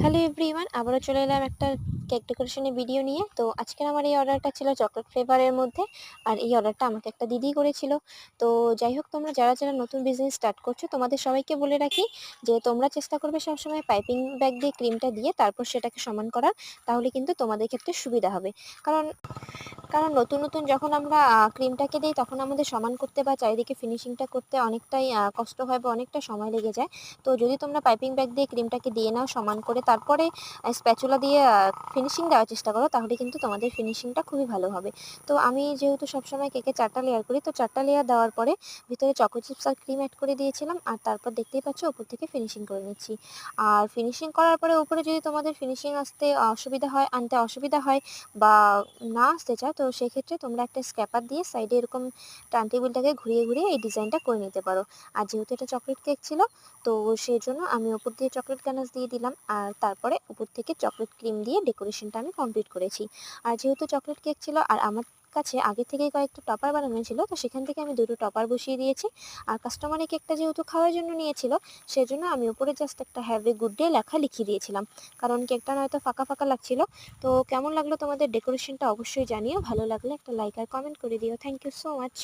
Hello everyone, আবারও চলে এলাম একটা কেক ডেকোরেশনের ভিডিও নিয়ে। তো আজকের আমার এই অর্ডারটা ছিল চকলেট ফ্লেভারের মধ্যে, আর এই অর্ডারটা আমাকে একটা দিদি করেছিল। তো যাই হোক, তোমরা যারা যারা নতুন বিজনেস স্টার্ট করছো তোমাদের সবাইকে বলে রাখি যে তোমরা চেষ্টা করবে সবসময় পাইপিং ব্যাগ দিয়ে ক্রিমটা দিয়ে তারপর সেটাকে সমান করার। তাহলে কিন্তু তোমাদের ক্ষেত্রে সুবিধা হবে। কারণ কারণ নতুন নতুন যখন আমরা ক্রিমটাকে দিই তখন আমাদের সমান করতে বা চারিদিকে ফিনিশিংটা করতে অনেকটাই কষ্ট হয় বা অনেকটা সময় লেগে যায়। তো যদি তোমরা পাইপিং ব্যাগ দিয়ে ক্রিমটাকে দিয়ে নাও সমান করে, তারপরে স্প্যাচুলা দিয়ে ফিনিশিং দেওয়ার চেষ্টা করো, তাহলে কিন্তু তোমাদের ফিনিশিংটা খুবই ভালো হবে। তো আমি যেহেতু সবসময় কেকে 4টা লেয়ার করি, তো 4টা লেয়ার দেওয়ার পরে ভিতরে চকো চিপস আর ক্রিম অ্যাড করে দিয়েছিলাম, আর তারপর দেখতেই পাচ্ছ উপর থেকে ফিনিশিং করে নিচ্ছি। আর ফিনিশিং করার পরে উপরে যদি তোমাদের ফিনিশিং আনতে অসুবিধা হয় বা না আসতে চাও, তো সেক্ষেত্রে তোমরা একটা স্ক্র্যাপার দিয়ে সাইডে এরকম টার্ন টেবিলটাকে ঘুরিয়ে ঘুরিয়ে এই ডিজাইনটা করে নিতে পারো। আর যেহেতু এটা চকলেট কেক ছিল, তো সেই জন্য আমি ওপর দিয়ে চকলেট গানাশ দিয়ে দিলাম, আর তারপরে উপর থেকে চকলেট ক্রিম দিয়ে ডেকোরেশনটা আমি কমপ্লিট করেছি। আর যেহেতু চকলেট কেক ছিল আর আমার কাছে আগে থেকেই কয়েকটা টপার বানানো ছিল, তো সেখান থেকে আমি দুটো টপার বসিয়ে দিয়েছি। আর কাস্টমার এই কেকটা যেহেতু খাওয়ার জন্য নিয়েছিল, সেজন্য আমি উপরে জাস্ট একটা হ্যাভ এ গুড ডে লেখা লিখিয়ে দিয়েছিলাম, কারণ কেকটা নয়তো ফাঁকা ফাঁকা লাগছিল। তো কেমন লাগলো তোমাদের ডেকোরেশনটা অবশ্যই জানিও, ভালো লাগলে একটা লাইক আর কমেন্ট করে দিও। Thank you so much.